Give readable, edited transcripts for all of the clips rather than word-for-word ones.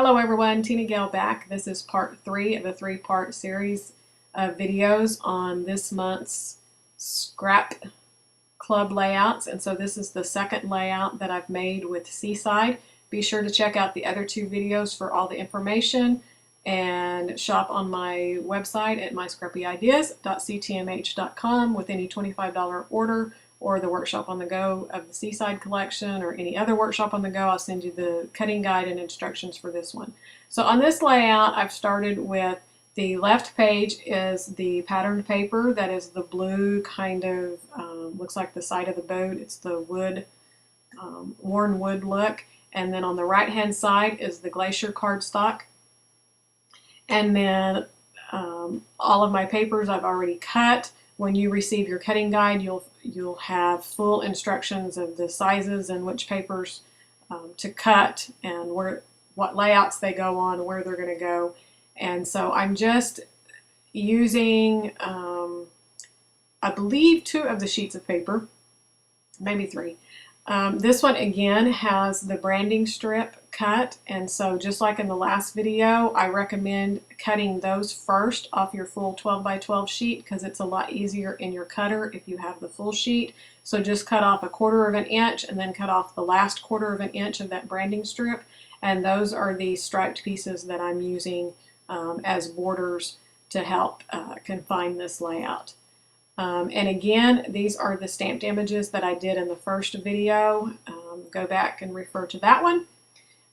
Hello everyone, TinaGale back. This is part 3 of a 3-part series of videos on this month's Scrap Club layouts. And so this is the second layout that I've made with Seaside. Be sure to check out the other 2 videos for all the information and shop on my website at myscrappyideas.ctmh.com with any $25 order or the workshop on the go of the Seaside collection or any other workshop on the go. I'll send you the cutting guide and instructions for this one. So on this layout, I've started with the left page is the patterned paper that is the blue kind of, looks like the side of the boat. It's the wood, worn wood look. And then on the right hand side is the glacier cardstock. And then all of my papers I've already cut. When you receive your cutting guide, you'll have full instructions of the sizes and which papers to cut and what layouts they go on, where they're going to go. And so I'm just using, I believe, 2 of the sheets of paper, maybe 3. This one again has the branding strip cut, and so just like in the last video, I recommend cutting those first off your full 12 by 12 sheet because it's a lot easier in your cutter if you have the full sheet. So just cut off 1/4 of an inch and then cut off the last 1/4 of an inch of that branding strip, and those are the striped pieces that I'm using as borders to help confine this layout. And again, these are the stamped images that I did in the first video. Go back and refer to that one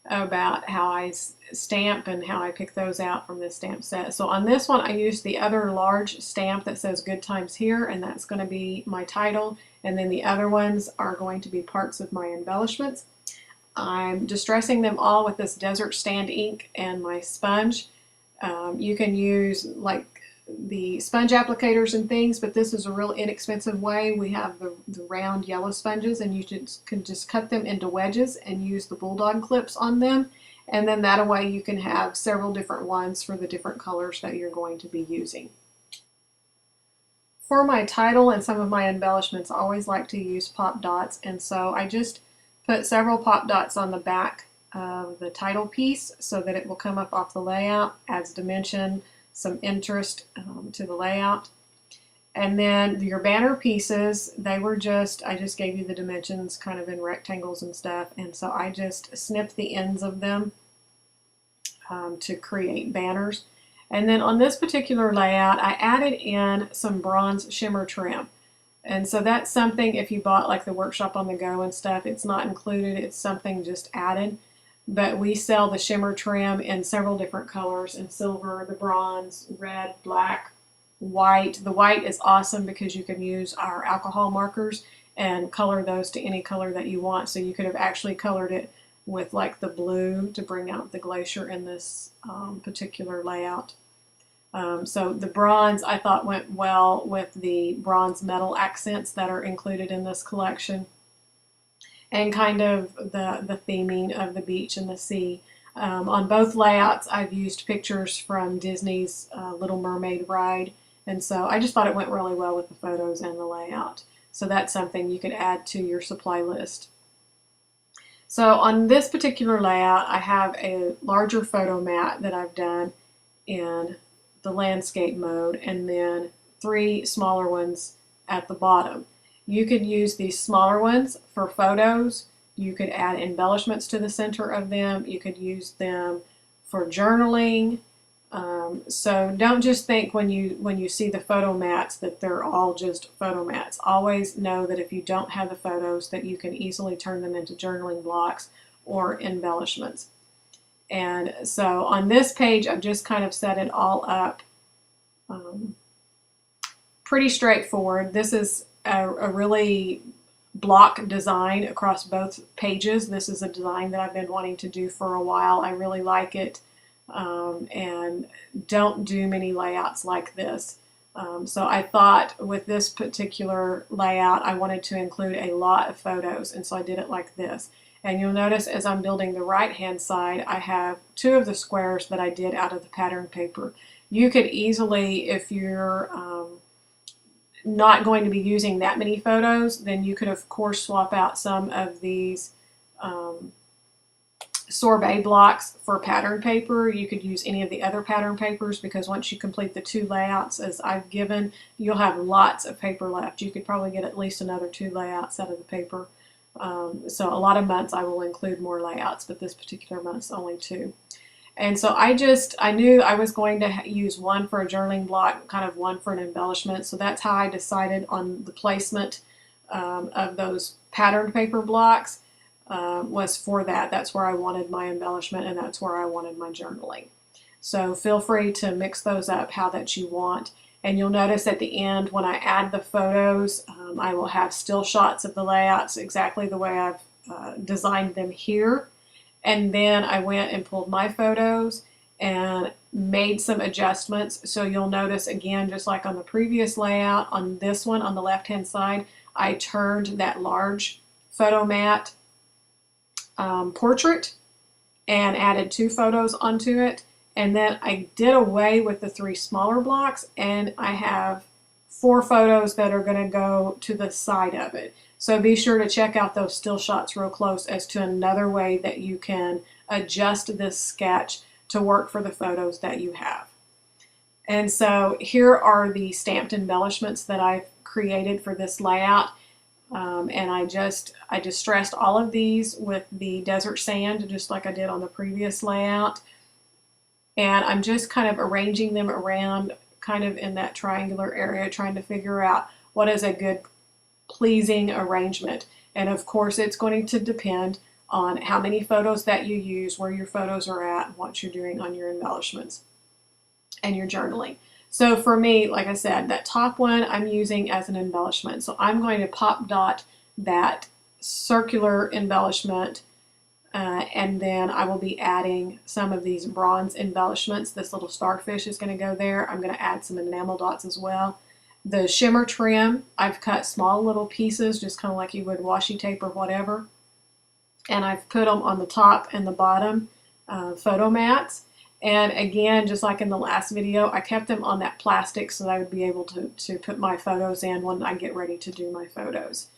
about how I stamp and how I pick those out from this stamp set. So on this one, I used the other large stamp that says Good Times Here, and that's going to be my title. And then the other ones are going to be parts of my embellishments. I'm distressing them all with this Desert Stand ink and my sponge. You can use like the sponge applicators and things, but this is a real inexpensive way. We have the round yellow sponges, and you can just cut them into wedges and use the bulldog clips on them, and then that way you can have several different ones for the different colors that you're going to be using. For my title and some of my embellishments, I always like to use pop dots, and so I just put several pop dots on the back of the title piece so that it will come up off the layout, adds dimension, some interest to the layout. And then your banner pieces, I just gave you the dimensions kind of in rectangles and stuff, and so I just snipped the ends of them to create banners. And then on this particular layout, I added in some bronze shimmer trim. And so that's something, if you bought like the workshop on the go and stuff, it's not included, it's something just added. But we sell the shimmer trim in several different colors, in silver, the bronze, red, black, white. The white is awesome because you can use our alcohol markers and color those to any color that you want. So you could have actually colored it with like the blue to bring out the glacier in this particular layout. So the bronze I thought went well with the bronze metal accents that are included in this collection, and kind of the theming of the beach and the sea. On both layouts, I've used pictures from Disney's Little Mermaid ride, and so I just thought it went really well with the photos and the layout. So that's something you could add to your supply list. So on this particular layout, I have a larger photo mat that I've done in the landscape mode, and then 3 smaller ones at the bottom. You could use these smaller ones for photos. You could add embellishments to the center of them. You could use them for journaling. So don't just think when you see the photo mats that they're all just photo mats. Always know that if you don't have the photos, that you can easily turn them into journaling blocks or embellishments. And so on this page, I've just kind of set it all up pretty straightforward. This is a really block design across both pages. This is a design that I've been wanting to do for a while. I really like it, and don't do many layouts like this. So I thought with this particular layout I wanted to include a lot of photos, and so I did it like this. And you'll notice as I'm building the right hand side, I have 2 of the squares that I did out of the pattern paper. You could easily, if you're not going to be using that many photos, then you could of course swap out some of these sorbet blocks for pattern paper. You could use any of the other pattern papers, because once you complete the 2 layouts as I've given, you'll have lots of paper left. You could probably get at least another 2 layouts out of the paper. So a lot of months I will include more layouts, but this particular month's only 2. And so I knew I was going to use one for a journaling block, kind of one for an embellishment. So that's how I decided on the placement of those patterned paper blocks. Was for that. That's where I wanted my embellishment, and that's where I wanted my journaling. So feel free to mix those up how that you want. And you'll notice at the end when I add the photos, I will have still shots of the layouts exactly the way I've designed them here. And then I went and pulled my photos and made some adjustments. So you'll notice again, just like on the previous layout, on this one on the left hand side, I turned that large photo mat portrait and added 2 photos onto it, and then I did away with the 3 smaller blocks, and I have 4 photos that are going to go to the side of it. So be sure to check out those still shots real close as to another way that you can adjust this sketch to work for the photos that you have. And so here are the stamped embellishments that I've created for this layout. And I just distressed all of these with the desert sand, just like I did on the previous layout. And I'm just kind of arranging them around kind of in that triangular area, trying to figure out what is a good, pleasing arrangement. And of course, it's going to depend on how many photos that you use, where your photos are at, what you're doing on your embellishments and your journaling. So for me, like I said, that top one I'm using as an embellishment. So I'm going to pop dot that circular embellishment, and then I will be adding some of these bronze embellishments. This little starfish is going to go there. I'm going to add some enamel dots as well. The shimmer trim, I've cut small little pieces, just kind of like you would washi tape or whatever. And I've put them on the top and the bottom photo mats. And again, just like in the last video, I kept them on that plastic so that I would be able to put my photos in when I get ready to do my photos.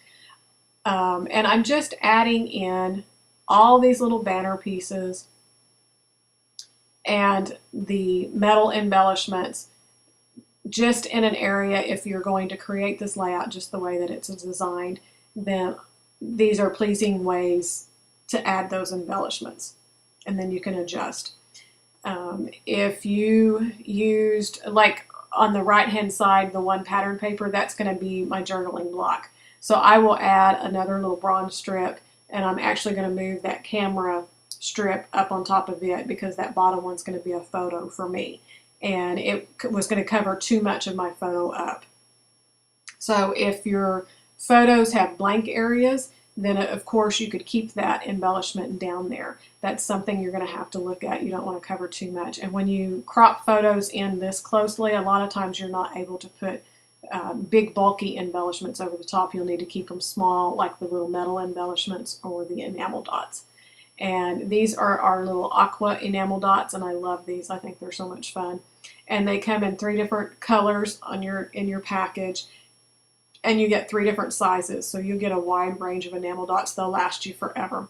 And I'm just adding in all these little banner pieces and the metal embellishments just in an area. If you're going to create this layout just the way that it's designed, then these are pleasing ways to add those embellishments, and then you can adjust. If you used, like on the right hand side, the one pattern paper, that's going to be my journaling block. So I will add another little bronze strip, and I'm actually going to move that camera strip up on top of it because that bottom one's going to be a photo for me, and it was going to cover too much of my photo up. So if your photos have blank areas, then of course you could keep that embellishment down there. That's something you're going to have to look at. You don't want to cover too much. And when you crop photos in this closely, a lot of times you're not able to put big bulky embellishments over the top. You'll need to keep them small, like the little metal embellishments or the enamel dots. And these are our little aqua enamel dots, and I love these. I think they're so much fun. And they come in 3 different colors on in your package. And you get 3 different sizes, so you get a wide range of enamel dots. They'll last you forever.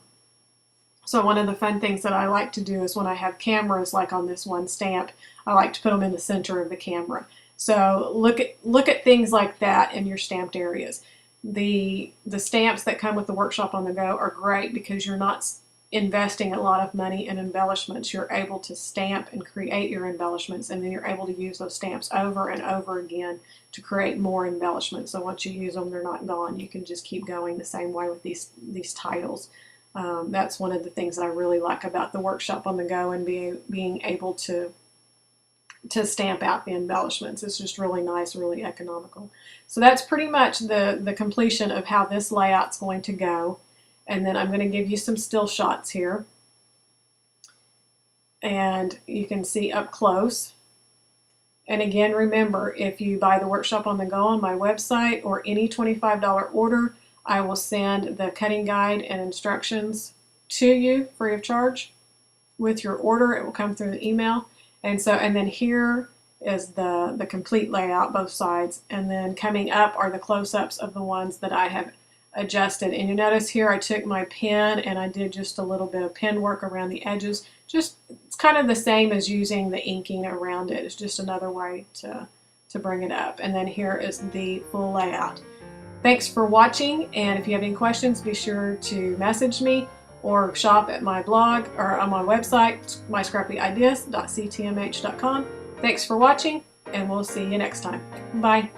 So one of the fun things that I like to do is when I have cameras, like on this one stamp, I like to put them in the center of the camera. So look at things like that in your stamped areas. The stamps that come with the Workshop on the Go are great because you're not investing a lot of money in embellishments. You're able to stamp and create your embellishments, and then you're able to use those stamps over and over again to create more embellishments. So once you use them, they're not gone. You can just keep going the same way with these titles. That's one of the things that I really like about the Workshop on the Go and being able to stamp out the embellishments. It's just really nice, really economical. So that's pretty much the completion of how this layout's going to go. And then I'm going to give you some still shots here. And you can see up close. And again, remember, if you buy the Workshop on the Go on my website or any $25 order, I will send the cutting guide and instructions to you free of charge with your order. It will come through the email. And then here is the complete layout, both sides. And then coming up are the close-ups of the ones that I have adjusted. And you notice here I took my pen and I did just a little bit of pen work around the edges. Just, it's kind of the same as using the inking around it. It's just another way to bring it up. And then here is the full layout. Thanks for watching, and if you have any questions, be sure to message me or shop at my blog or on my website, myscrappyideas.ctmh.com. Thanks for watching, and we'll see you next time. Bye.